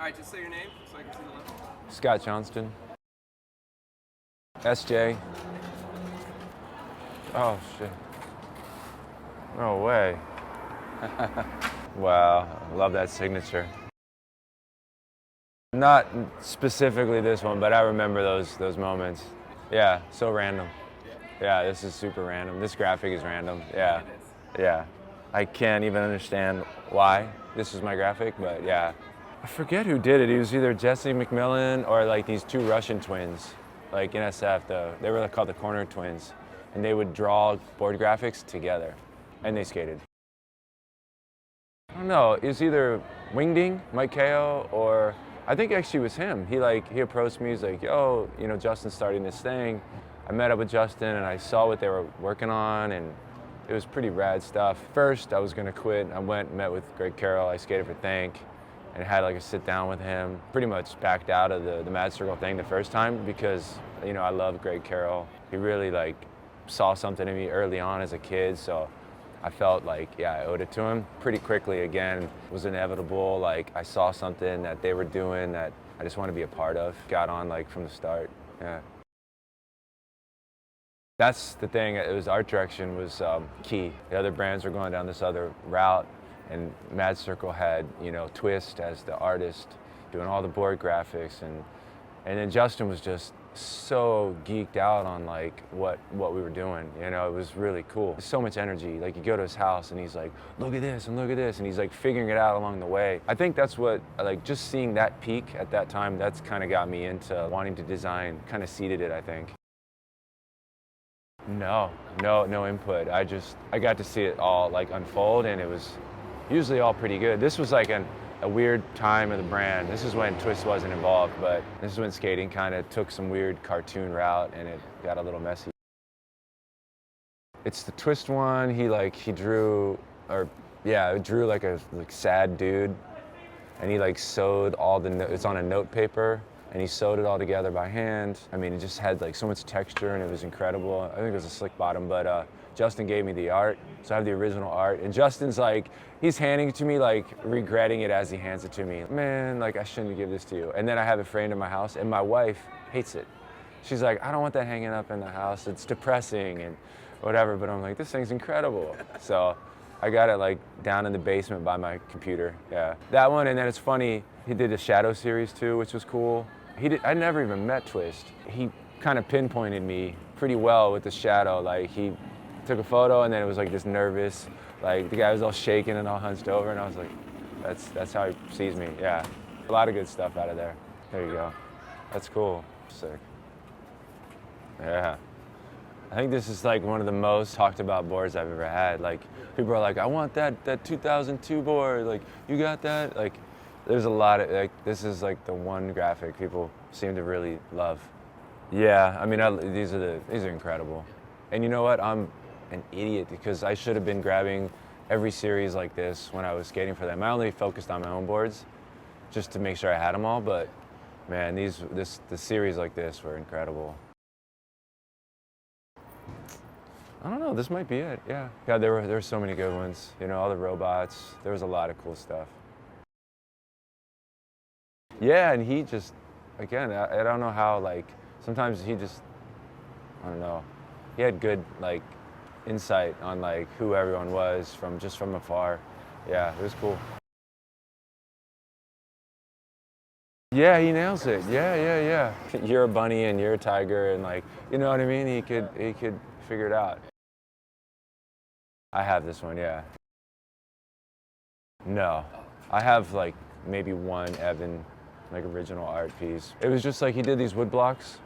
right, just say your name so I can see the level. Scott Johnston. SJ. Oh, shit. No way. Wow, I love that signature. Not specifically this one, but I remember those moments. Yeah, so random. Yeah, this is super random. This graphic is random. Yeah, yeah. I can't even understand why this is my graphic, but yeah. I forget who did it. It was either Jesse McMillan or like these two Russian twins, like in SF. They were called the Corner Twins, and they would draw board graphics together, and they skated. I don't know. It was either Wingding, Mike Ko, or I think actually it was him. He approached me. He's like, "Yo, you know, Justin's starting this thing." I met up with Justin and I saw what they were working on, and it was pretty rad stuff. First, I was gonna quit. I went and met with Greg Carroll. I skated for Thank and had like a sit down with him. Pretty much backed out of the Mad Circle thing the first time because, you know, I love Greg Carroll. He really like saw something in me early on as a kid, so I felt like, yeah, I owed it to him. Pretty quickly, again, it was inevitable. Like, I saw something that they were doing that I just want to be a part of. Got on like from the start, yeah. That's the thing, it was art direction was key. The other brands were going down this other route, and Mad Circle had, you know, Twist as the artist doing all the board graphics, and then Justin was just so geeked out on like what we were doing. You know, it was really cool. So much energy. Like, you go to his house and he's like, look at this and look at this, and he's like figuring it out along the way. I think that's what, like, just seeing that peak at that time, that's kind of got me into wanting to design, kind of seeded it, I think. No input. I got to see it all like unfold, and it was usually all pretty good. This was like a weird time of the brand. This is when Twist wasn't involved, but this is when skating kind of took some weird cartoon route and it got a little messy. It's the Twist one. He drew like a sad dude, and he like sewed all it's on a note paper, and he sewed it all together by hand. I mean, it just had like so much texture, and it was incredible. I think it was a slick bottom, but Justin gave me the art, so I have the original art. And Justin's like, he's handing it to me, like regretting it as he hands it to me. Man, like, I shouldn't give this to you. And then I have it framed in my house, and my wife hates it. She's like, I don't want that hanging up in the house. It's depressing and whatever. But I'm like, this thing's incredible. So I got it like down in the basement by my computer. Yeah, that one. And then it's funny, he did a Shadow series too, which was cool. I never even met Twist. He kind of pinpointed me pretty well with the shadow. Like, he took a photo, and then it was like this nervous, like the guy was all shaking and all hunched over, and I was like, that's how he sees me. Yeah, a lot of good stuff out of there. There you go. That's cool. Sick. Yeah. I think this is like one of the most talked about boards I've ever had. Like, people are like, I want that 2002 board. Like, you got that? Like, there's a lot of, like, this is like the one graphic people seem to really love. Yeah, I mean, these are incredible. And you know what? I'm an idiot because I should have been grabbing every series like this when I was skating for them. I only focused on my own boards just to make sure I had them all, but man, the series like this were incredible. I don't know, this might be it, yeah. God, there were so many good ones. You know, all the robots, there was a lot of cool stuff. Yeah, and he just, again, I don't know how, like, sometimes he just, I don't know, he had good, like, insight on, like, who everyone was from afar. Yeah, it was cool. Yeah, he nails it. Yeah. You're a bunny and you're a tiger, and, like, you know what I mean? He could figure it out. I have this one, yeah. No, I have, like, maybe one Evan, like, original art piece. It was just like he did these wood blocks,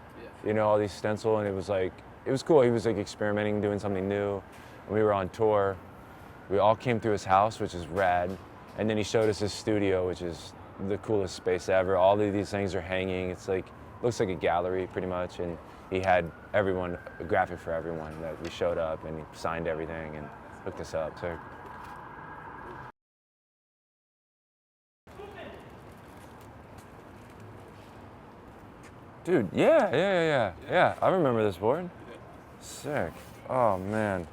you know, all these stencil, and it was cool. He was like experimenting, doing something new. And we were on tour. We all came through his house, which is rad. And then he showed us his studio, which is the coolest space ever. All of these things are hanging. It's like, looks like a gallery pretty much. And he had a graphic for everyone that we showed up, and he signed everything and hooked us up. So, dude, yeah. I remember this board. Sick. Oh, man.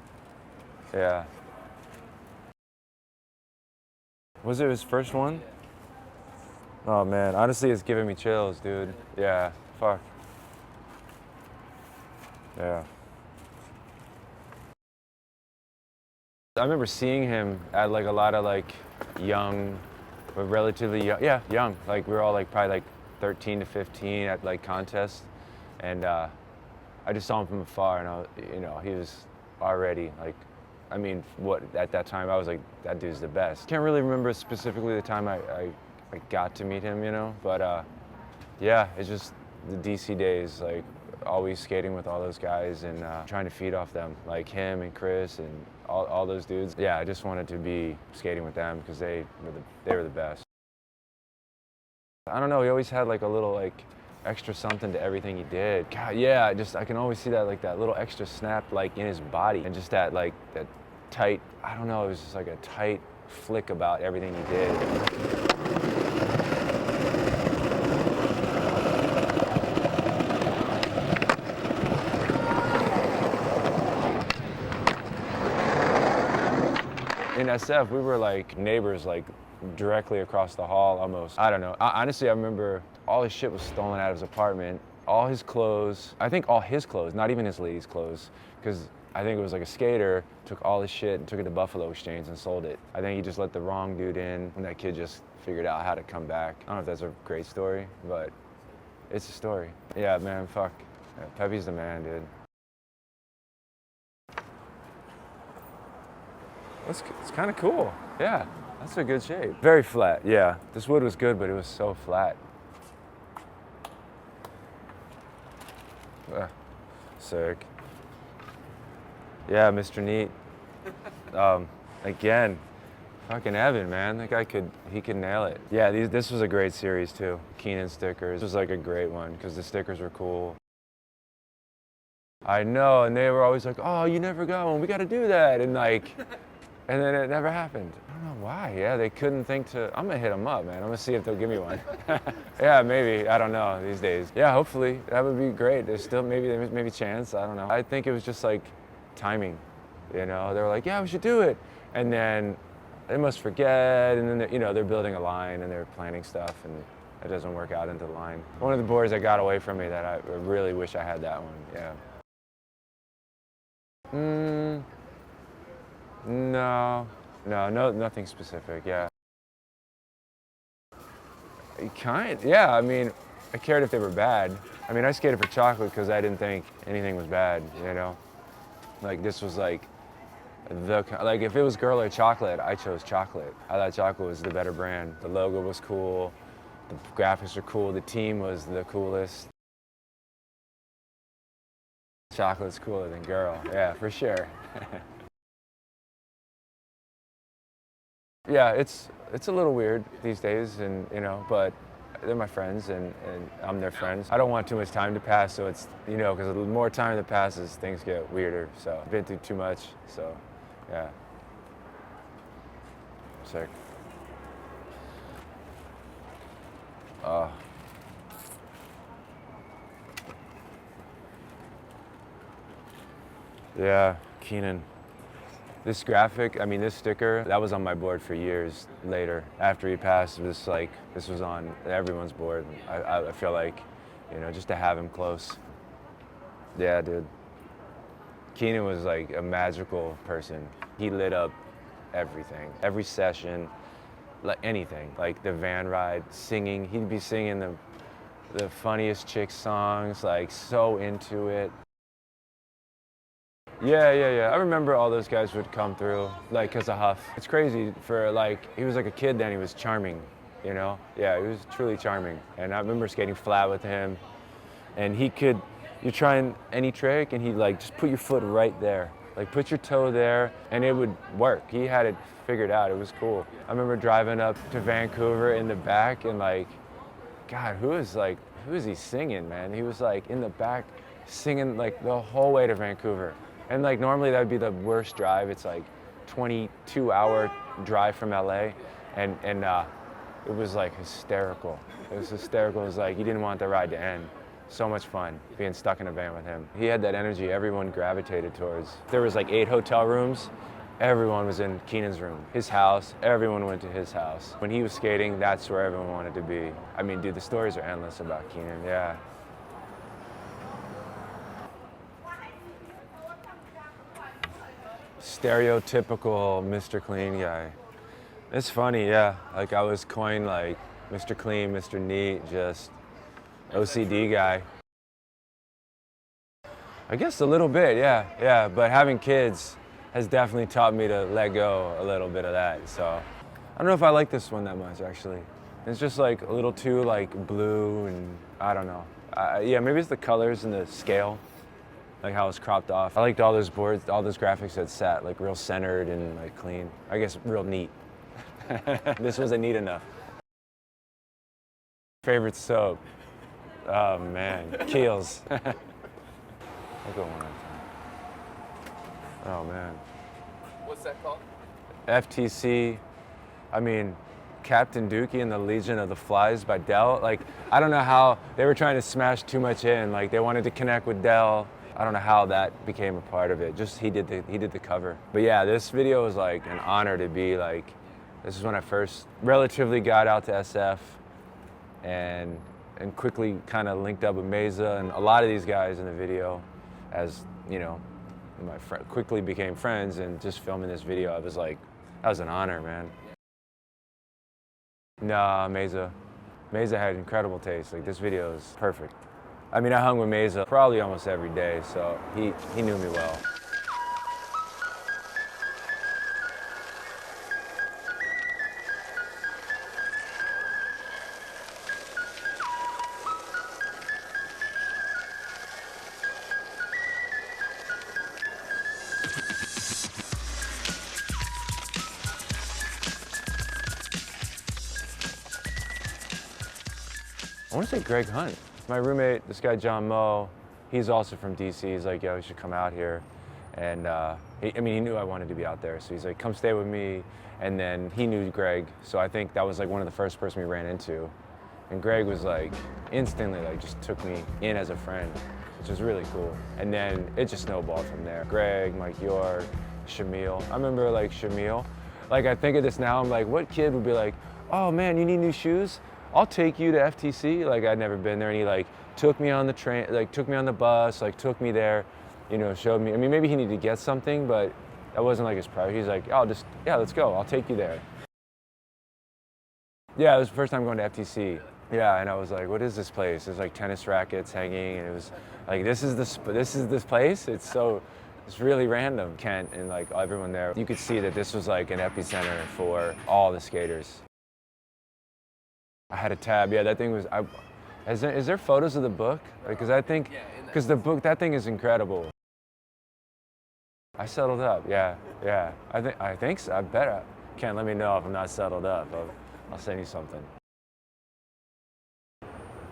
Yeah. Was it his first one? Oh man, honestly, it's giving me chills, dude. Yeah, fuck. Yeah. I remember seeing him at like a lot of like young, but relatively young, yeah, young. Like we were all like probably like 13 to 15 at like contests, and I just saw him from afar, and he was already like, I mean, what at that time I was like, that dude's the best. Can't really remember specifically the time I got to meet him, but yeah, it's just the DC days, like always skating with all those guys and trying to feed off them, like him and Chris and all those dudes. Yeah, I just wanted to be skating with them because they were the best. I don't know, he always had like a little like extra something to everything he did. God, yeah, I can always see that like that little extra snap like in his body and just that like that tight, I don't know, it was just like a tight flick about everything he did. In SF, we were like neighbors, like directly across the hall almost. I don't know. Honestly, I remember all his shit was stolen out of his apartment. All his clothes, I think all his clothes, not even his ladies' clothes, because I think it was like a skater, took all his shit and took it to Buffalo Exchange and sold it. I think he just let the wrong dude in and that kid just figured out how to come back. I don't know if that's a great story, but it's a story. Yeah, man, fuck. Yeah, Pepe's the man, dude. It's kind of cool. Yeah, that's a good shape. Very flat, yeah. This wood was good, but it was so flat. Sick. Yeah, Mr. Neat. Again, fucking Evan, man. That guy could nail it. Yeah, this was a great series too. Keenan stickers. This was like a great one because the stickers were cool. I know, and they were always like, oh, you never got one. We got to do that. And like, and then it never happened. I don't know why. Yeah, they couldn't think to, I'm gonna hit them up, man. I'm gonna see if they'll give me one. Yeah, maybe. I don't know these days. Yeah, hopefully. That would be great. There's still maybe chance. I don't know. I think it was just like timing. They were like, yeah, we should do it. And then they must forget. And then, they're building a line and they're planning stuff and it doesn't work out into the line. One of the boards that got away from me that I really wish I had that one. Yeah. No, nothing specific, yeah. Yeah, I mean, I cared if they were bad. I mean, I skated for chocolate because I didn't think anything was bad, Like, this was like, if it was girl or chocolate, I chose chocolate. I thought chocolate was the better brand. The logo was cool, the graphics were cool, the team was the coolest. Chocolate's cooler than girl, yeah, for sure. Yeah, it's a little weird these days, and but they're my friends, and I'm their friends. I don't want too much time to pass, so it's because the more time that passes, things get weirder. So I've been through too much, so yeah. Sick. Yeah, Keenan. This graphic, this sticker, that was on my board for years later. After he passed, this was on everyone's board. I feel like, just to have him close. Yeah, dude. Keenan was like a magical person. He lit up everything, every session, like anything. Like the van ride, singing, he'd be singing the funniest chick songs, like so into it. Yeah. I remember all those guys would come through, like, cause of Huff. It's crazy for he was like a kid then, he was charming, Yeah, he was truly charming. And I remember skating flat with him, and you're trying any trick, and he'd just put your foot right there. Like, put your toe there, and it would work. He had it figured out, it was cool. I remember driving up to Vancouver in the back, and God, who is he singing, man? He was in the back singing the whole way to Vancouver. And normally that would be the worst drive. It's 22-hour drive from LA, and it was hysterical. It was hysterical. It was you didn't want the ride to end. So much fun being stuck in a van with him. He had that energy everyone gravitated towards. There was 8 hotel rooms, everyone was in Keenan's room. His house, everyone went to his house. When he was skating, that's where everyone wanted to be. I mean, dude, the stories are endless about Keenan, yeah. Stereotypical Mr. Clean guy. It's funny, yeah. Like I was coined like Mr. Clean, Mr. Neat, just OCD guy. I guess a little bit, yeah. But having kids has definitely taught me to let go a little bit of that. So I don't know if I like this one that much, actually. It's just like a little too like blue, and I don't know. Yeah, maybe it's the colors and the scale, like how it's cropped off. I liked all those boards, all those graphics that sat like real centered and like clean. I guess real neat. This wasn't neat enough. Favorite soap? Oh man, Kiehl's. I'll go one at a time. Oh man. What's that called? FTC. I mean, Captain Dookie and the Legion of the Flies by Dell. Like, I don't know how they were trying to smash too much in. Like, they wanted to connect with Dell. I don't know how that became a part of it. Just he did the cover. But yeah, this video was like an honor to be like. This is when I first relatively got out to SF, and quickly kind of linked up with Mesa and a lot of these guys in the video, as you know, quickly became friends. And just filming this video, I was like, that was an honor, man. Nah, Mesa had incredible taste. Like this video is perfect. I mean, I hung with Mesa probably almost every day, so he knew me well. I want to say Greg Hunt. My roommate, this guy John Moe, he's also from DC. He's like, yo, you should come out here. And he knew I wanted to be out there. So he's like, come stay with me. And then he knew Greg. So I think that was like one of the first person we ran into. And Greg was like, instantly like just took me in as a friend, which was really cool. And then it just snowballed from there. Greg, Mike York, Shamil. I remember like Shamil. Like I think of this now, I'm like, what kid would be like, oh man, you need new shoes? I'll take you to FTC. Like I'd never been there, and he like took me on the train, like took me on the bus, like took me there, you know, showed me. I mean, maybe he needed to get something, but that wasn't like his priority. He's like, oh, let's go. I'll take you there. Yeah, it was the first time going to FTC. Yeah, and I was like, what is this place? There's like tennis rackets hanging, and it was like, this is this place? It's really random. Kent and like everyone there, you could see that this was like an epicenter for all the skaters. I had a tab. Yeah, that thing was. Is there photos of the book? Because I think, because the book, that thing is incredible. I settled up. Yeah. I think so. I bet. Ken, let me know if I'm not settled up. I'll send you something.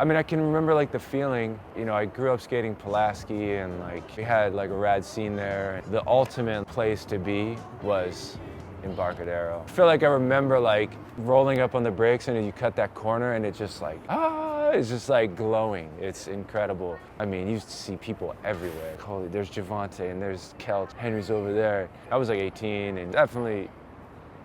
I mean, I can remember like the feeling. You know, I grew up skating Pulaski, and like we had like a rad scene there. The ultimate place to be was Embarcadero. I feel like I remember like rolling up on the brakes, and then you cut that corner and it's just like, it's just like glowing. It's incredible. I mean, you used to see people everywhere. Holy, there's Javante and there's Kelch. Henry's over there. I was like 18 and definitely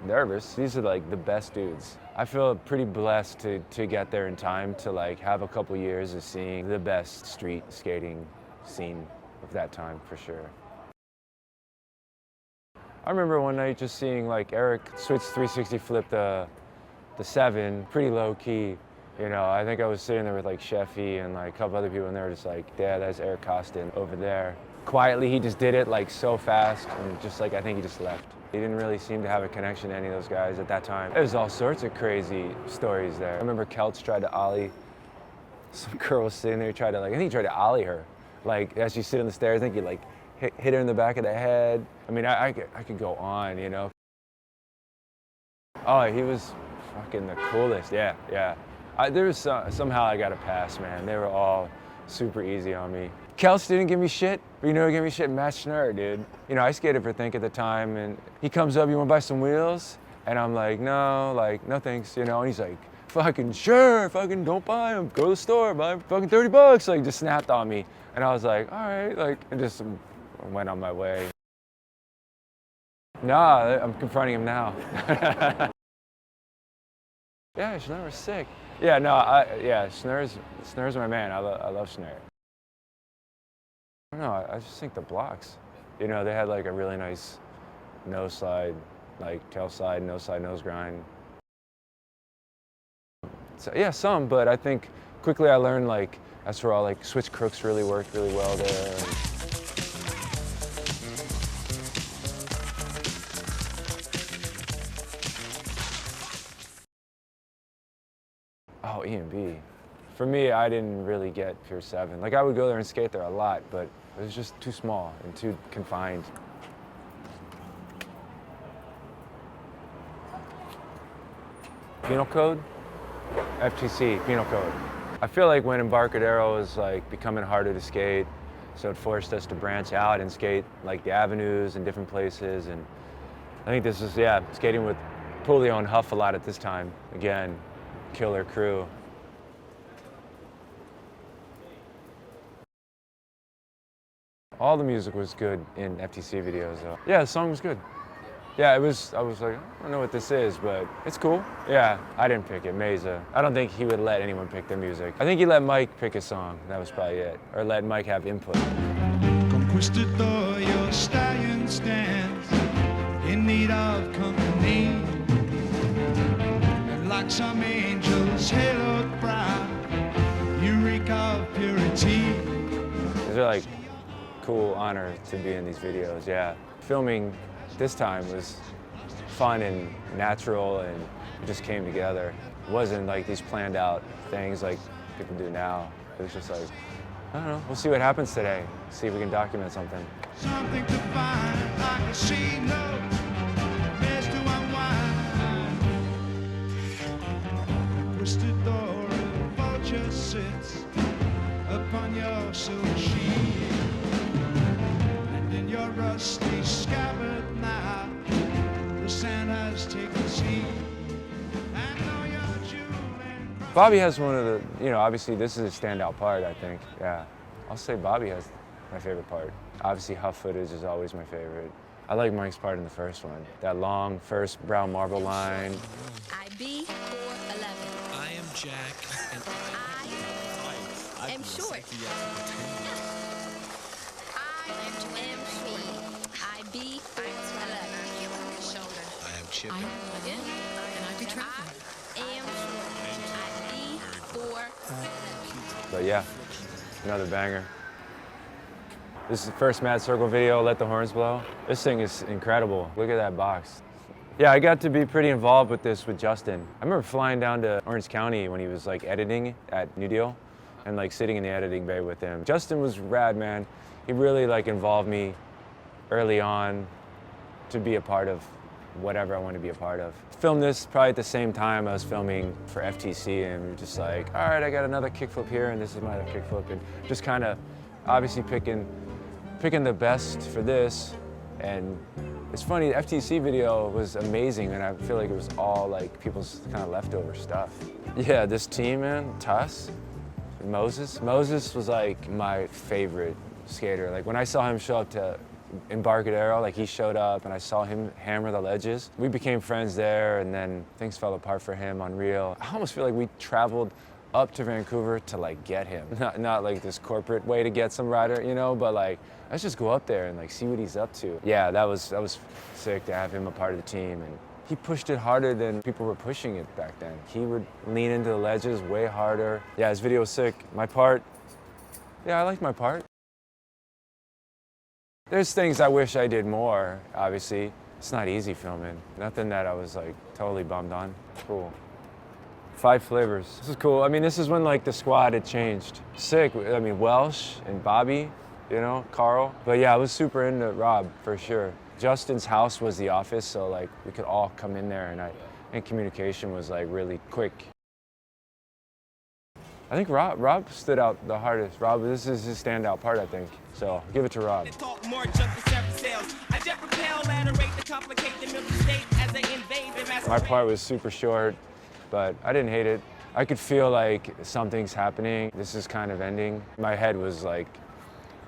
nervous. These are like the best dudes. I feel pretty blessed to get there in time to like have a couple years of seeing the best street skating scene of that time for sure. I remember one night just seeing like Eric switch 360 flip the 7, pretty low key. You know, I think I was sitting there with like Sheffy and like a couple other people, and they were just like, yeah, that's Eric Costin over there. Quietly, he just did it like so fast, and just like, I think he just left. He didn't really seem to have a connection to any of those guys at that time. There's all sorts of crazy stories there. I remember Kelch tried to ollie. Some girl was sitting there, I think he tried to ollie her. Like, as she sit on the stairs, I think he like hit her in the back of the head. I mean, I could go on, you know. Oh, he was fucking the coolest, yeah. There was somehow I got a pass, man. They were all super easy on me. Kelch didn't give me shit, but you know who gave me shit? Matt Schnurr, dude. You know, I skated for Think at the time, and he comes up, you wanna buy some wheels? And I'm like, no thanks, you know, and he's like, fucking sure, fucking don't buy them, go to the store, buy them fucking $30, like just snapped on me. And I was like, all right, like, and just went on my way. Nah, I'm confronting him now. Yeah, Schnurr was sick. Yeah, no, Schnurr's my man. I love Schnurr. I don't know, I just think the blocks. You know, they had like a really nice nose slide, like tail slide, nose grind. So, yeah, some, but I think quickly I learned like, that's where all like switch crooks really worked really well there. Oh, E&B. For me, I didn't really get Pier 7. Like, I would go there and skate there a lot, but it was just too small and too confined. Penal code? FTC, penal code. I feel like when Embarcadero was like becoming harder to skate, so it forced us to branch out and skate like the avenues and different places. And I think this is, yeah, skating with Pulio and Huff a lot at this time. Again, killer crew. All the music was good in FTC videos though. Yeah, the song was good. Yeah, I was like, I don't know what this is, but it's cool. Yeah, I didn't pick it, Mesa. I don't think he would let anyone pick their music. I think he let Mike pick a song, that was probably it. Or let Mike have input. Conquistador, your stallion stands in need of company. And like some angels haloed brow, you reek of purity. These are like cool honor to be in these videos, yeah. Filming this time was fun and natural and it just came together. It wasn't like these planned out things like people do now. It was just like, I don't know, we'll see what happens today. See if we can document something. Something to find, like a sea note, best to unwind. Twisted door, a vulture sits upon your silk sheet. And in your rusty scabbard now, the sand has taken seat. And now your jewel and Bobby has one of the, you know, obviously this is a standout part, I think, yeah. I'll say Bobby has my favorite part. Obviously Huff footage is always my favorite. I like Mike's part in the first one. That long first brown marble line. IB 411. I am Jack, and I am short. I am IB 411. I am Chip. I am again, and I be traveling. I am IB 411. But yeah, another banger. This is the first Mad Circle video, Let the Horns Blow. This thing is incredible. Look at that box. Yeah, I got to be pretty involved with this with Justin. I remember flying down to Orange County when he was like editing at New Deal and like sitting in the editing bay with him. Justin was rad, man. He really like involved me early on to be a part of whatever I want to be a part of. Filmed this probably at the same time I was filming for FTC and we were just like, all right, I got another kickflip here and this is my other kickflip, and just kind of obviously picking the best for this. And it's funny, the FTC video was amazing and I feel like it was all like people's kind of leftover stuff. Yeah, this team, man, Tuss, Moses. Moses was like my favorite skater. Like when I saw him show up to Embarcadero, like he showed up and I saw him hammer the ledges. We became friends there and then things fell apart for him on Reel. I almost feel like we traveled up to Vancouver to like get him. Not like this corporate way to get some rider, you know, but like, let's just go up there and like see what he's up to. Yeah, that was sick to have him a part of the team, and he pushed it harder than people were pushing it back then. He would lean into the ledges way harder. Yeah, his video was sick. My part, yeah, I liked my part. There's things I wish I did more, obviously. It's not easy filming. Nothing that I was like totally bummed on. Cool. 5 flavors. This is cool. I mean, this is when like the squad had changed. Sick. I mean, Welsh and Bobby, you know, Carroll. But yeah, I was super into Rob for sure. Justin's house was the office, so like we could all come in there, and communication was like really quick. I think Rob stood out the hardest. Rob, this is his standout part, I think. So give it to Rob. My part was super short, but I didn't hate it. I could feel like something's happening. This is kind of ending. My head was like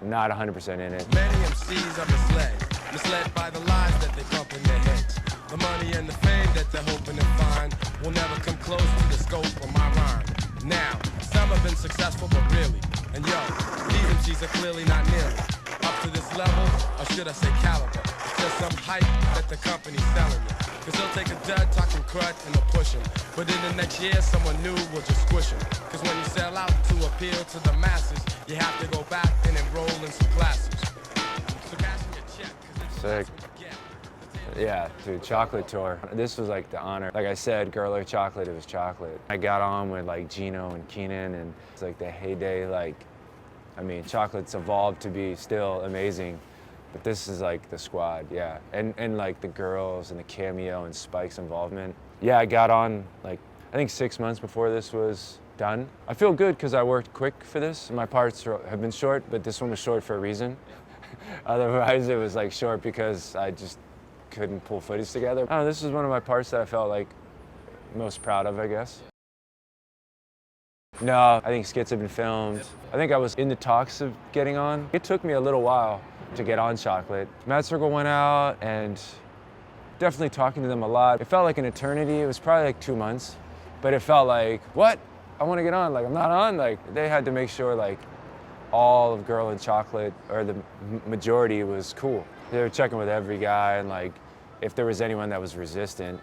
not 100% in it. Many MCs are misled. misled by the lies that they pump in their heads. The money and the fame that they're hoping to find will never come close to the scope of my rhyme. Now, some have been successful, but really, and yo, these MCs are clearly not nearly up to this level, or should I say caliber. It's just some hype that the company's selling you. Cause they'll take a dud, talking crud, and they'll push him. But in the next year, someone new will just squish him. Cause when you sell out to appeal to the masses, you have to go back and enroll in some classes. So cash in your check, cause it's Sick. what you get. Yeah, dude, chocolate tour. This was like the honor. Like I said, girl like chocolate, it was chocolate. I got on with like Gino and Keenan, and it's like the heyday, like, I mean, chocolate's evolved to be still amazing, but this is like the squad, yeah. And like the girls and the cameo and Spike's involvement. Yeah, I got on like, I think 6 months before this was done. I feel good because I worked quick for this. My parts have been short, but this one was short for a reason. Otherwise, it was like short because I just couldn't pull footage together. Oh, this is one of my parts that I felt like most proud of, I guess. No, I think skits have been filmed. I think I was in the talks of getting on. It took me a little while to get on Chocolate. Mad Circle went out and definitely talking to them a lot. It felt like an eternity. It was probably like 2 months, but it felt like, what? I want to get on, like I'm not on. Like they had to make sure like all of Girl and Chocolate, or the majority, was cool. They were checking with every guy and like if there was anyone that was resistant.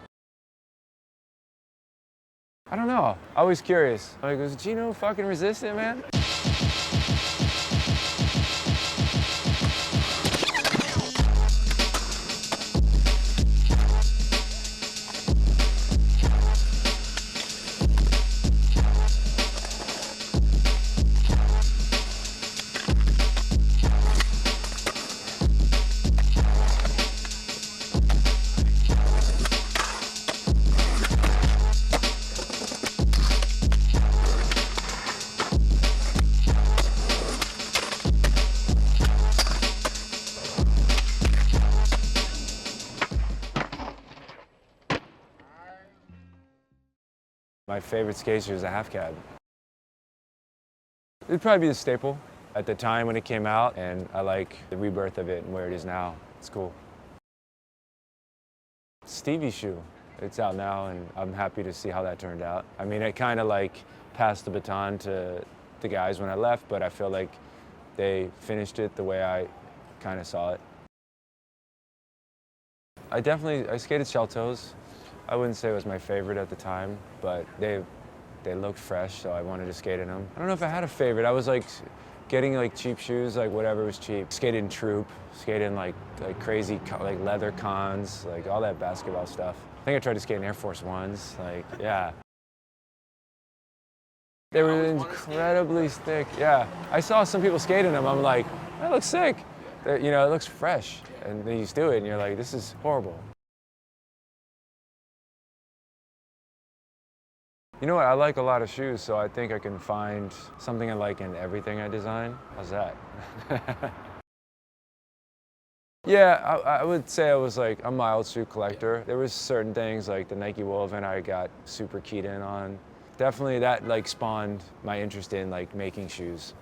I don't know, I was curious. Like, was Gino fucking resistant, man? My favorite skate shoe is a half cab. It'd probably be the staple at the time when it came out, and I like the rebirth of it and where it is now. It's cool. Stevie's shoe. It's out now, and I'm happy to see how that turned out. I mean, it kind of like passed the baton to the guys when I left, but I feel like they finished it the way I kind of saw it. I skated shell toes. I wouldn't say it was my favorite at the time, but they looked fresh, so I wanted to skate in them. I don't know if I had a favorite. I was like getting like cheap shoes, like whatever was cheap. Skated in Troop, skated in like crazy like leather cons, like all that basketball stuff. I think I tried to skate in Air Force Ones, like yeah. They were incredibly thick, yeah. I saw some people skate in them. I'm like, that looks sick. You know, it looks fresh, and then you just do it, and you're like, this is horrible. You know what, I like a lot of shoes, so I think I can find something I like in everything I design. How's that? Yeah, I would say I was like a mild shoe collector. There was certain things like the Nike Woven I got super keyed in on. Definitely that like spawned my interest in like making shoes.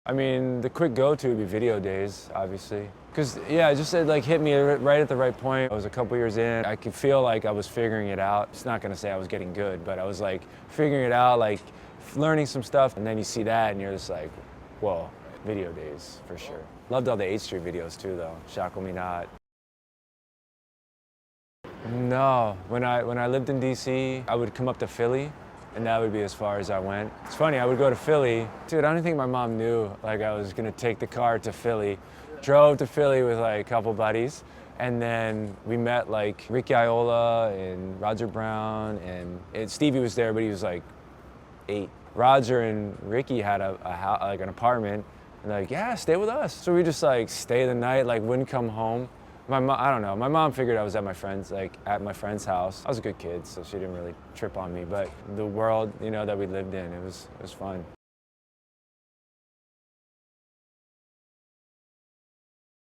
I mean, the quick go-to would be video days, obviously. Because, yeah, it just like hit me right at the right point. I was a couple years in. I could feel like I was figuring it out. It's not gonna say I was getting good, but I was like figuring it out, like learning some stuff. And then you see that and you're just like, whoa, video days, for sure. Loved all the 8th Street videos too, though. Shackle Me Not. No, when I lived in DC, I would come up to Philly, and that would be as far as I went. It's funny, I would go to Philly. Dude, I don't think my mom knew like I was gonna take the car to Philly. Drove to Philly with like a couple buddies, and then we met like Ricky Iola and Roger Brown, and Stevie was there, but he was like 8. Roger and Ricky had like an apartment, and they're like, yeah, stay with us. So we just like stay the night, like wouldn't come home. My mom, I don't know, my mom figured I was at my friend's house. I was a good kid, so she didn't really trip on me, but the world, you know, that we lived in, it was fun.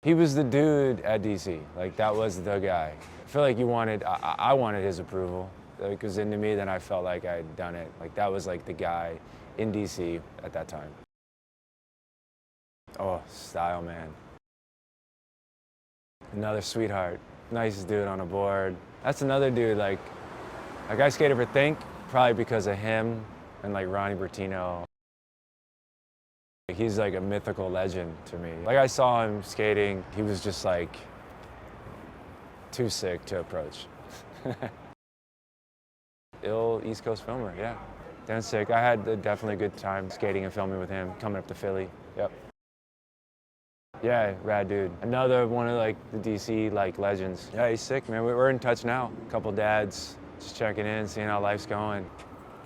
He was the dude at DC, like that was the guy. I feel like I wanted his approval. Like, it was into me, then I felt like I'd done it. Like that was like the guy in DC at that time. Oh, style, man. Another sweetheart. Nicest dude on the board. That's another dude, like I skated for Think, probably because of him and like Ronnie Bertino. He's like a mythical legend to me. Like I saw him skating, he was just like too sick to approach. Ill East Coast filmer, yeah. Damn sick. I had definitely a good time skating and filming with him, coming up to Philly, yep. Yeah, rad dude. Another one of like the DC like legends. Yeah, he's sick, man. We're in touch now. A couple dads, just checking in, seeing how life's going.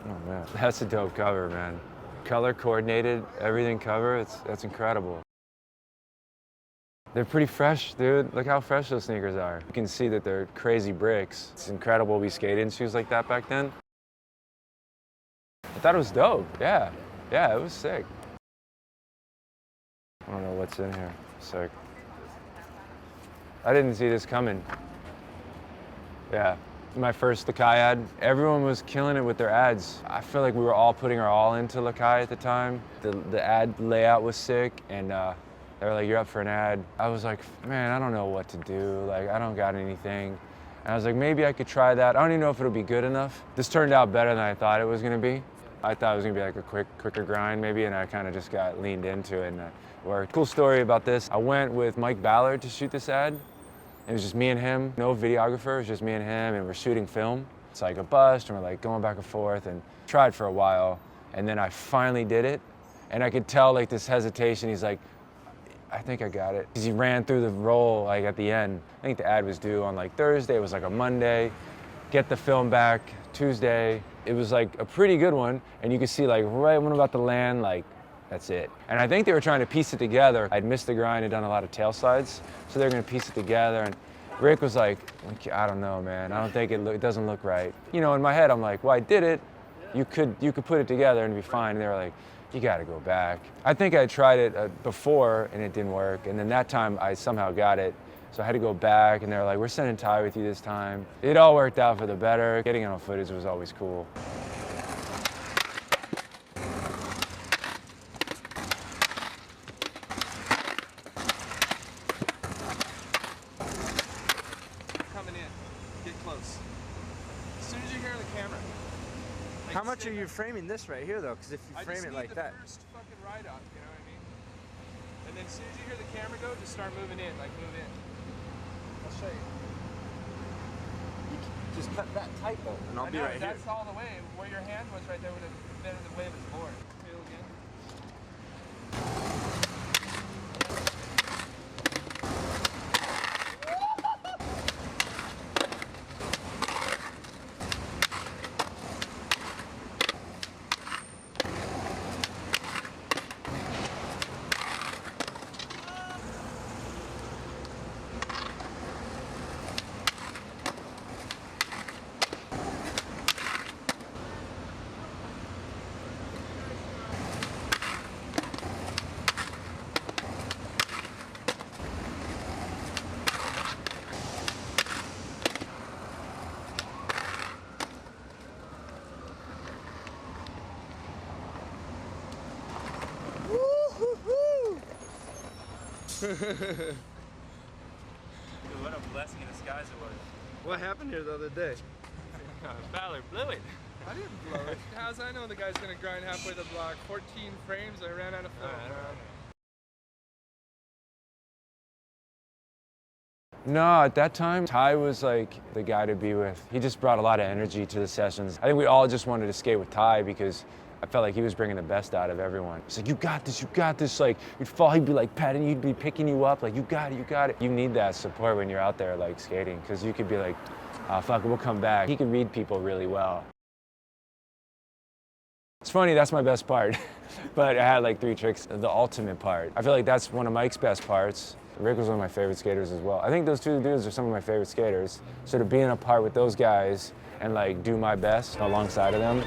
Oh man, that's a dope cover, man. Color coordinated, everything cover, that's incredible. They're pretty fresh, dude. Look how fresh those sneakers are. You can see that they're crazy bricks. It's incredible we skated in shoes like that back then. I thought it was dope, yeah. Yeah, it was sick. I don't know what's in here, sick. I didn't see this coming. Yeah, my first Lakai ad. Everyone was killing it with their ads. I feel like we were all putting our all into Lakai at the time. The ad layout was sick, and they were like, "You're up for an ad." I was like, "Man, I don't know what to do. Like, I don't got anything." And I was like, maybe I could try that. I don't even know if it'll be good enough. This turned out better than I thought it was gonna be. I thought it was gonna be like a quicker grind maybe, and I kind of just got leaned into it and it worked. Cool story about this. I went with Mike Ballard to shoot this ad. It was just me and him, no videographer, it was just me and him, and we're shooting film. It's like a bust, and we're like going back and forth, and tried for a while, and then I finally did it, and I could tell like this hesitation. He's like, "I think I got it." Because he ran through the roll like at the end. I think the ad was due on like Thursday, it was like a Monday. Get the film back Tuesday. It was like a pretty good one, and you could see like right when I'm about to land, like that's it. And I think they were trying to piece it together. I'd missed the grind, had done a lot of tail slides, so they're gonna piece it together. And Rick was like, "I don't know, man. I don't think it doesn't look right." You know, in my head, I'm like, "Well, I did it. You could put it together and be fine." And they were like, "You gotta go back." I think I tried it before and it didn't work, and then that time I somehow got it. So I had to go back, and they were like, "We're sending Ty with you this time." It all worked out for the better. Getting it on footage was always cool. Coming in. Get close. As soon as you hear the camera. Like, How much are you framing this right here, though? Because if you frame it like that. I just need the first fucking ride off, you know what I mean? And then as soon as you hear the camera go, just start moving in, like move in. I'll show you. Just cut that tight, though, and I'll be right here. That's all the way. Where your hand was right there would have been in the way of his board. Feel again. What a blessing in disguise it was. What happened here the other day? Ballard blew it. I didn't blow it. How's I know the guy's gonna grind halfway the block? 14 frames, I ran out of film. No, at that time, Ty was like the guy to be with. He just brought a lot of energy to the sessions. I think we all just wanted to skate with Ty because I felt like he was bringing the best out of everyone. He's like, you got this. Like, you'd fall, he'd be like patting you, he'd be picking you up, like, you got it. You need that support when you're out there, like, skating, because you could be like, oh, fuck it, we'll come back. He could read people really well. It's funny, that's my best part. But I had like 3 tricks. The ultimate part, I feel like that's one of Mike's best parts. Rick was one of my favorite skaters as well. I think those 2 dudes are some of my favorite skaters. So to be in a part with those guys and like do my best alongside of them.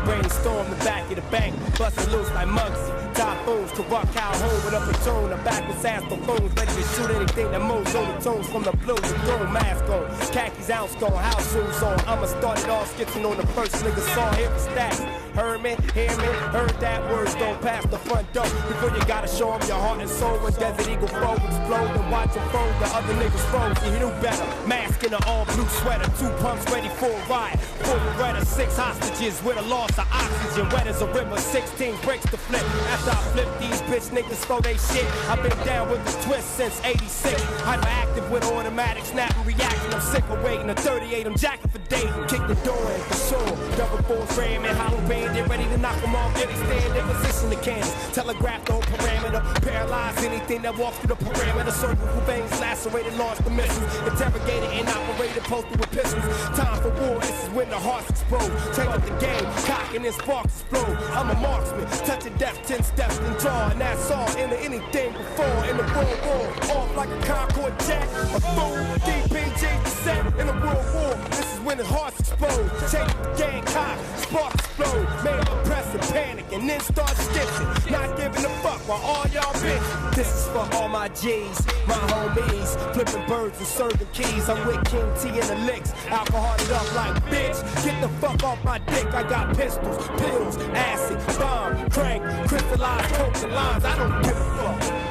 Brainstorm the back of the bank, bustin' loose like Muggsy. typhoons, corrupt Calhoun with a platoon of backwards ass buffoons, ready to shoot anything that moves on the tunes from the blue. The throne mask on, khakis ounce gone, house shoes on. I'ma start it all skitching on the first nigga song. Here for stats. Heard me, hear me, heard that words don't pass the front door. Before you gotta show them your heart and soul. When Desert Eagle flow explode and watch them fold, the other niggas froze. You knew better. Mask in an all blue sweater, 2 pumps ready for a ride. 4 Beretta, 6 hostages with a loss of oxygen. Wet as a river, 16 breaks to flip. After I flip these bitch niggas throw they shit. I've been down with the twist since 86. Hyperactive with automatic snap and reaction. I'm sick of waiting. A 38, I'm jacking for dating. Kick the door in for sure. Double force ramming, hollow bandit, ready to knock them off. Then they stand in position to Kansas. Telegraph the whole parameter. Paralyze anything that walks through the parameter. Cervical veins lacerated, launched the missiles. Interrogated and operated, posted with pistols. Time for war, this is when the hearts explode. Change up the game, cocking and sparks explode. I'm a marksman, touching death, 10 steps and draw. And that's all into anything before. In the World War, off like a Concorde jet. A fool, DPG descent in the World War. This is when the hearts explode. Change up the game, cock, sparks explode. Made up a press and panic and then start stitching. Not giving a fuck while all y'all bitch. This is for all my G's, my homies. Flipping birds and serving keys. I'm with King T in the licks. Alcoholed up like bitch. Get the fuck off my dick. I got pistols, pills, acid, bomb, crank, crystallized coke and lines. I don't give a fuck.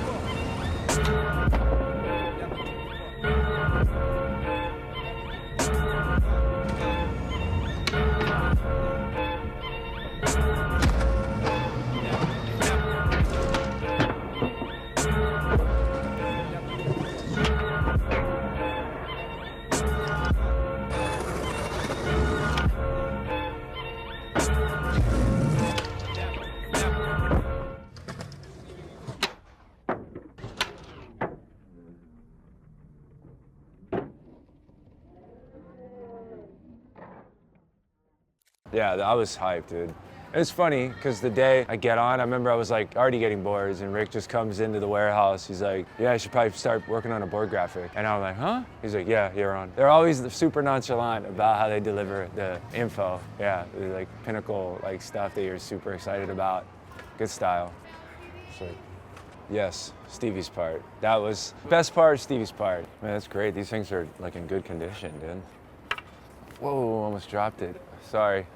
Yeah, I was hyped, dude. It's funny, because the day I get on, I remember I was like already getting boards, and Rick just comes into the warehouse. He's like, yeah, I should probably start working on a board graphic. And I'm like, huh? He's like, yeah, you're on. They're always super nonchalant about how they deliver the info. Yeah, like pinnacle like stuff that you're super excited about. Good style. So, yes, Stevie's part. That was best part, Stevie's part. Man, that's great. These things are like in good condition, dude. Whoa, almost dropped it. Sorry.